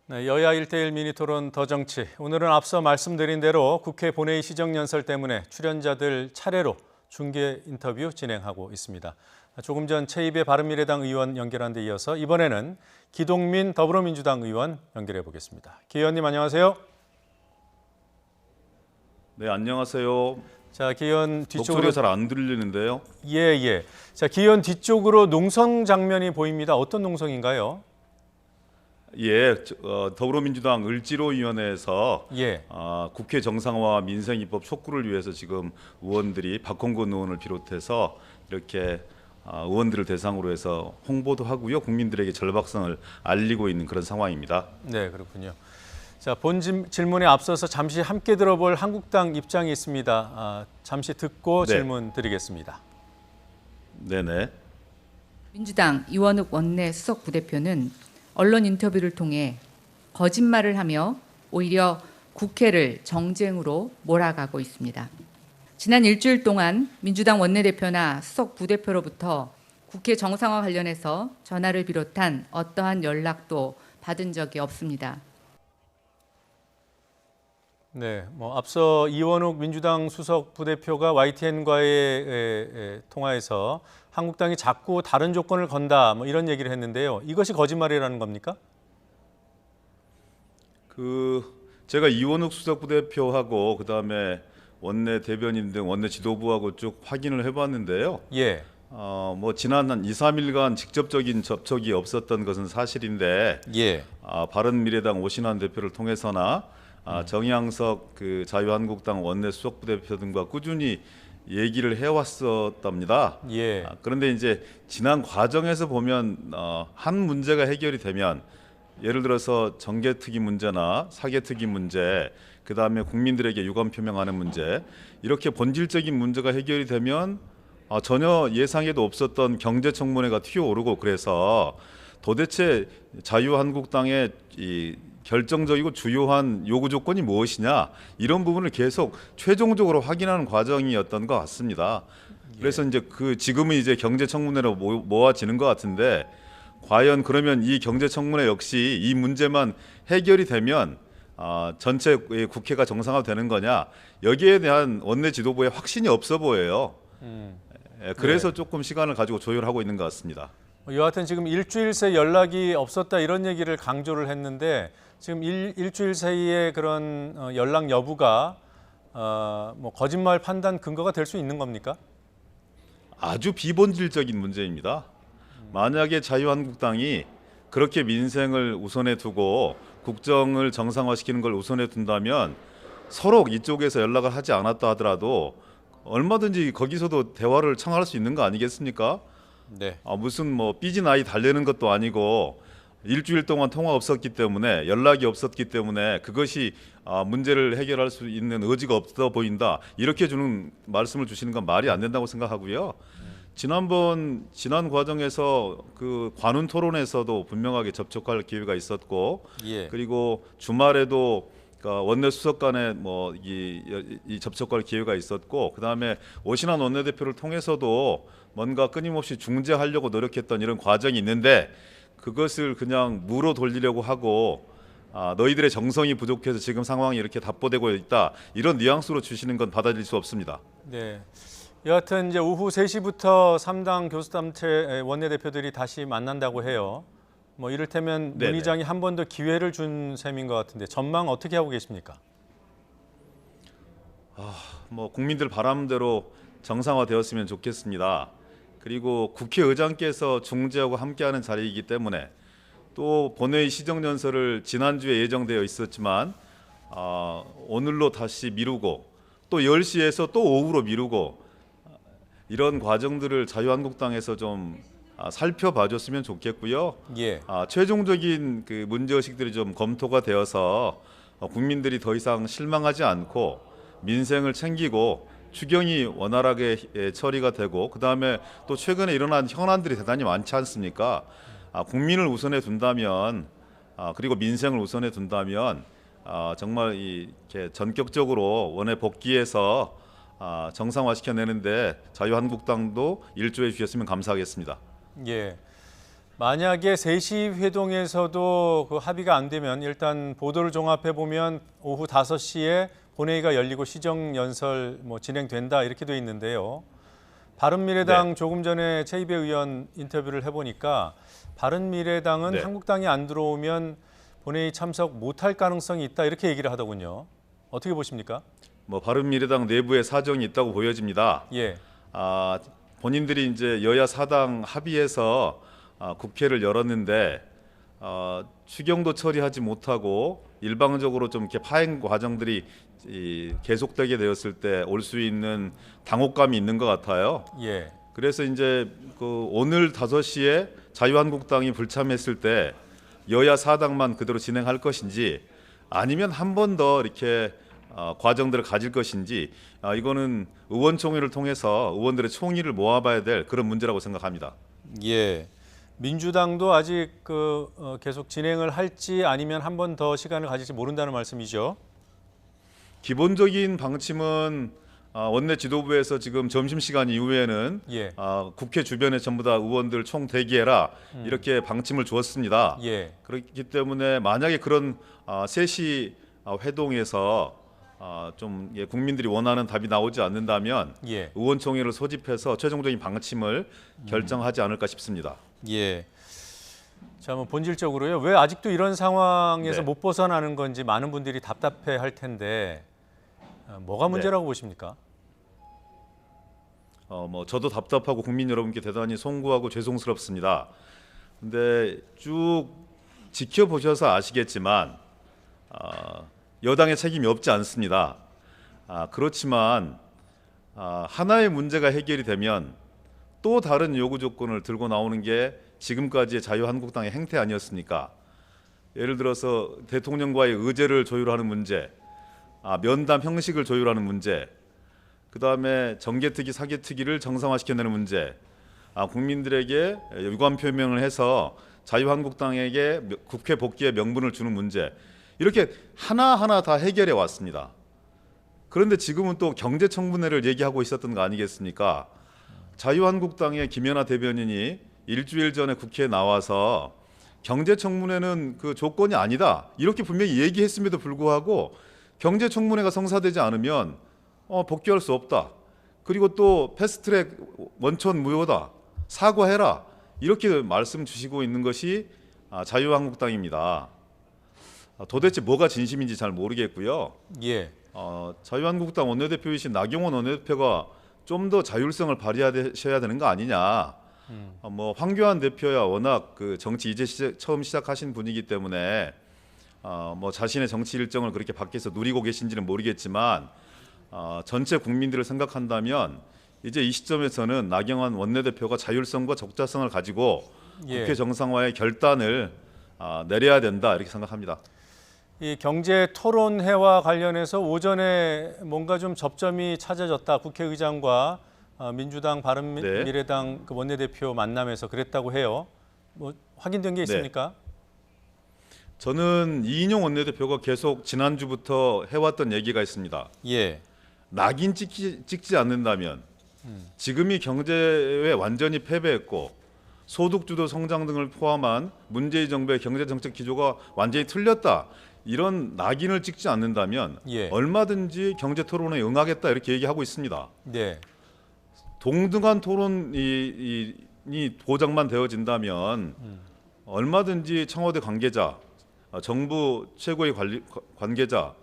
네, 여야 1대1 미니토론 더 정치. 오늘은 앞서 말씀드린 대로 국회 본회의 시정연설 때문에 출연자들 차례로 중계 인터뷰 진행하고 있습니다. 조금 전 최입의 바른미래당 의원 연결한 데 이어서 이번에는 기동민 더불어민주당 의원 연결해 보겠습니다. 기 의원님 안녕하세요. 네, 안녕하세요. 자, 기 의원 뒤쪽으로 목소리가 잘 안 들리는데요. 예. 자, 기 의원 뒤쪽으로 농성 장면이 보입니다. 어떤 농성인가요? 예, 더불어민주당 을지로위원회에서 예. 국회 정상화 민생 입법 촉구를 위해서 지금 의원들이 박홍근 의원을 비롯해서 이렇게 의원들을 대상으로 해서 홍보도 하고요, 국민들에게 절박성을 알리고 있는 그런 상황입니다. 네, 그렇군요. 자, 본 질문에 앞서서 잠시 함께 들어볼 한국당 입장이 있습니다. 잠시 듣고 네. 질문 드리겠습니다. 네네. 민주당 이원욱 원내 수석 부대표는 언론 인터뷰를 통해 거짓말을 하며 오히려 국회를 정쟁으로 몰아가고 있습니다. 지난 일주일 동안 민주당 원내대표나 수석 부대표로부터 국회 정상화 관련해서 전화를 비롯한 어떠한 연락도 받은 적이 없습니다. 네, 앞서 이원욱 민주당 수석 부대표가 YTN과의 통화에서 한국당이 자꾸 다른 조건을 건다 이런 얘기를 했는데요. 이것이 거짓말이라는 겁니까? 제가 이원욱 수석 부대표하고 그다음에 원내 대변인 등 원내 지도부하고 쭉 확인을 해봤는데요. 예. 지난 한 2, 3일간 직접적인 접촉이 없었던 것은 사실인데, 예. 바른미래당 오신환 대표를 통해서나 정양석 자유한국당 원내 수석 부대표 등과 꾸준히 얘기를 해왔었답니다. 예. 그런데 이제 지난 과정에서 보면 한 문제가 해결이 되면, 예를 들어서 정개특위 문제나 사개특위 문제, 그 다음에 국민들에게 유감 표명하는 문제, 이렇게 본질적인 문제가 해결이 되면 전혀 예상에도 없었던 경제청문회가 튀어오르고, 그래서 도대체 자유한국당의 이 결정적이고 주요한 요구 조건이 무엇이냐, 이런 부분을 계속 최종적으로 확인하는 과정이었던 것 같습니다. 그래서 이제 지금은 이제 경제청문회로 모아지는 것 같은데, 과연 그러면 이 경제청문회 역시 이 문제만 해결이 되면 전체 국회가 정상화되는 거냐, 여기에 대한 원내 지도부의 확신이 없어 보여요. 그래서 조금 시간을 가지고 조율하고 있는 것 같습니다. 여하튼 지금 일주일 새 연락이 없었다 이런 얘기를 강조를 했는데, 지금 일주일 사이에 그런 연락 여부가 거짓말 판단 근거가 될 수 있는 겁니까? 아주 비본질적인 문제입니다. 만약에 자유한국당이 그렇게 민생을 우선에 두고 국정을 정상화시키는 걸 우선에 둔다면, 서로 이쪽에서 연락을 하지 않았다 하더라도 얼마든지 거기서도 대화를 청할 수 있는 거 아니겠습니까? 네. 무슨 삐진 아이 달래는 것도 아니고, 일주일 동안 통화 없었기 때문에, 연락이 없었기 때문에 그것이 문제를 해결할 수 있는 의지가 없어 보인다, 이렇게 주는 말씀을 주시는 건 말이 안 된다고 생각하고요. 지난 과정에서 관훈 토론에서도 분명하게 접촉할 기회가 있었고, 예. 그리고 주말에도 원내 수석 간에 이 접촉할 기회가 있었고, 그다음에 오신환 원내대표를 통해서도 뭔가 끊임없이 중재하려고 노력했던 이런 과정이 있는데, 그것을 그냥 무로 돌리려고 하고 너희들의 정성이 부족해서 지금 상황이 이렇게 답보되고 있다, 이런 뉘앙스로 주시는 건 받아들일 수 없습니다. 네. 여하튼 이제 오후 3시부터 3당 교수단체 원내대표들이 다시 만난다고 해요. 이를테면 문 네네. 의장이 한 번 더 기회를 준 셈인 것 같은데, 전망 어떻게 하고 계십니까? 국민들 바람대로 정상화되었으면 좋겠습니다. 그리고 국회의장께서 중재하고 함께하는 자리이기 때문에, 또 본회의 시정연설을 지난주에 예정되어 있었지만 오늘로 다시 미루고, 또 10시에서 또 오후로 미루고, 이런 과정들을 자유한국당에서 좀 살펴봐줬으면 좋겠고요. 예. 최종적인 문제의식들이 좀 검토가 되어서 국민들이 더 이상 실망하지 않고 민생을 챙기고 추경이 원활하게 처리가 되고, 그다음에 또 최근에 일어난 현안들이 대단히 많지 않습니까? 국민을 우선에 둔다면, 그리고 민생을 우선에 둔다면 정말 이렇게 전격적으로 원에 복귀해서 정상화시켜내는데 자유한국당도 일조해 주셨으면 감사하겠습니다. 예. 만약에 3시 회동에서도 그 합의가 안 되면 일단 보도를 종합해 보면 오후 5시에 본회의가 열리고 시정연설 진행된다 이렇게 돼 있는데요. 바른미래당 네. 조금 전에 최이배 의원 인터뷰를 해보니까 바른미래당은 네. 한국당이 안 들어오면 본회의 참석 못할 가능성이 있다 이렇게 얘기를 하더군요. 어떻게 보십니까? 뭐 바른미래당 내부에 사정이 있다고 보여집니다. 예, 본인들이 이제 여야 사당 합의해서 국회를 열었는데 추경도 처리하지 못하고 일방적으로 좀 이렇게 파행 과정들이 계속되게 되었을 때 올 수 있는 당혹감이 있는 것 같아요. 예, 그래서 이제 그 오늘 5시에 자유한국당이 불참했을 때 여야 사당만 그대로 진행할 것인지 아니면 한 번 더 이렇게 과정들을 가질 것인지 이거는 의원총회를 통해서 의원들의 총의를 모아봐야 될 그런 문제라고 생각합니다. 예. 민주당도 아직 계속 진행을 할지 아니면 한 번 더 시간을 가질지 모른다는 말씀이죠. 기본적인 방침은 원내 지도부에서 지금 점심시간 이후에는 예, 국회 주변에 전부 다 의원들 총 대기해라 이렇게 방침을 주었습니다. 예, 그렇기 때문에 만약에 그런 3시 회동에서 좀 국민들이 원하는 답이 나오지 않는다면 예, 의원총회를 소집해서 최종적인 방침을 결정하지 않을까 싶습니다. 예. 자, 본질적으로요. 왜 아직도 이런 상황에서 네. 못 벗어나는 건지 많은 분들이 답답해 할 텐데 뭐가 문제라고 보십니까? 뭐 저도 답답하고 국민 여러분께 대단히 송구하고 죄송스럽습니다. 근데 쭉 지켜보셔서 아시겠지만 여당의 책임이 없지 않습니다. 그렇지만 하나의 문제가 해결이 되면 또 다른 요구 조건을 들고 나오는 게 지금까지의 자유한국당의 행태 아니었습니까? 예를 들어서 대통령과의 의제를 조율하는 문제, 면담 형식을 조율하는 문제, 그 다음에 정개특위, 사개특위를 정상화시켜내는 문제, 국민들에게 유감 표명을 해서 자유한국당에게 국회 복귀의 명분을 주는 문제, 이렇게 하나하나 다 해결해 왔습니다. 그런데 지금은 또 경제청문회를 얘기하고 있었던 거 아니겠습니까? 자유한국당의 김연아 대변인이 일주일 전에 국회에 나와서 경제청문회는 그 조건이 아니다 이렇게 분명히 얘기했음에도 불구하고 경제청문회가 성사되지 않으면 복귀할 수 없다. 그리고 또 패스트트랙 원천 무효다. 사과해라. 이렇게 말씀 주시고 있는 것이 자유한국당입니다. 도대체 뭐가 진심인지 잘 모르겠고요. 예, 자유한국당 원내대표이신 나경원 원내대표가 좀 더 자율성을 발휘하셔야 되는 거 아니냐. 뭐 황교안 대표야 워낙 그 정치 이제 처음 시작하신 분이기 때문에 뭐 자신의 정치 일정을 그렇게 밖에서 누리고 계신지는 모르겠지만 전체 국민들을 생각한다면 이제 이 시점에서는 나경원 원내대표가 자율성과 적자성을 가지고 예. 국회 정상화의 결단을 내려야 된다 이렇게 생각합니다. 이 경제 토론회와 관련해서 오전에 뭔가 좀 접점이 찾아졌다. 국회의장과 민주당, 바른미래당 그 원내대표 만남에서 그랬다고 해요. 뭐 확인된 게 있습니까? 저는 이인영 원내대표가 계속 지난주부터 해왔던 얘기가 있습니다. 예, 낙인 찍지 않는다면 지금이 경제에 완전히 패배했고 소득주도 성장 등을 포함한 문재인 정부의 경제정책 기조가 완전히 틀렸다. 이런 낙인을 찍지 않는다면 예. 얼마든지 경제토론에 응하겠다 이렇게 얘기하고 있습니다. 네, 동등한 토론이 보장만 되어진다면 얼마든지 청와대 관계자, 정부 최고의 관계자,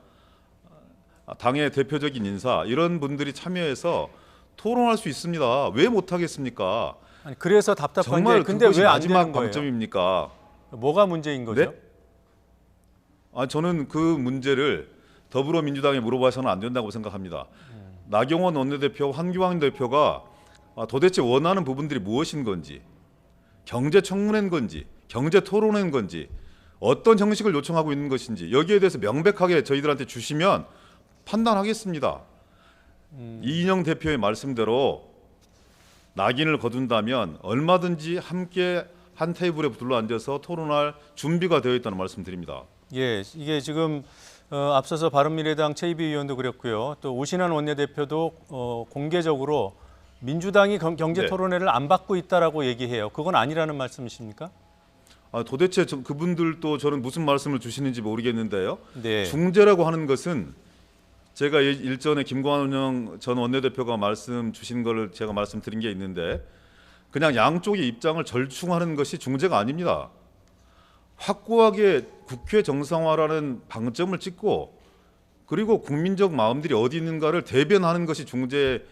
당의 대표적인 인사 이런 분들이 참여해서 토론할 수 있습니다. 왜 못하겠습니까? 아니, 그래서 답답한 정말 게 근데 그것이 왜 안 마지막 되는 거예요? 방점입니까? 뭐가 문제인 거죠? 네? 저는 그 문제를 더불어민주당에 물어봐서는 안 된다고 생각합니다. 나경원 원내대표, 황교안 대표가 도대체 원하는 부분들이 무엇인 건지, 경제청문회인 건지, 경제토론회인 건지, 어떤 형식을 요청하고 있는 것인지 여기에 대해서 명백하게 저희들한테 주시면 판단하겠습니다. 이인영 대표의 말씀대로 낙인을 거둔다면 얼마든지 함께 한 테이블에 둘러앉아서 토론할 준비가 되어 있다는 말씀드립니다. 예, 이게 지금 앞서서 바른미래당 최이비 의원도 그랬고요. 또 오신환 원내대표도 공개적으로 민주당이 경제 네. 토론회를 안 받고 있다라고 얘기해요. 그건 아니라는 말씀이십니까? 도대체 그분들도 저는 무슨 말씀을 주시는지 모르겠는데요. 네. 중재라고 하는 것은 제가 일전에 김관영 전 원내대표가 말씀 주신 거를 제가 말씀드린 게 있는데 그냥 양쪽의 입장을 절충하는 것이 중재가 아닙니다. 확고하게 국회 정상화라는 방점을 찍고 그리고 국민적 마음들이 어디 있는가를 대변하는 것이 중재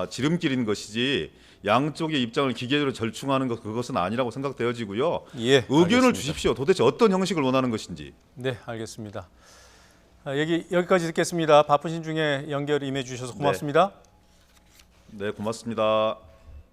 지름길인 것이지 양쪽의 입장을 기계적으로 절충하는 것 그것은 아니라고 생각되어지고요. 예, 의견을 알겠습니다. 주십시오. 도대체 어떤 형식을 원하는 것인지. 네, 알겠습니다. 여기까지 듣겠습니다. 바쁘신 중에 연결 임해 주셔서 고맙습니다. 네, 고맙습니다.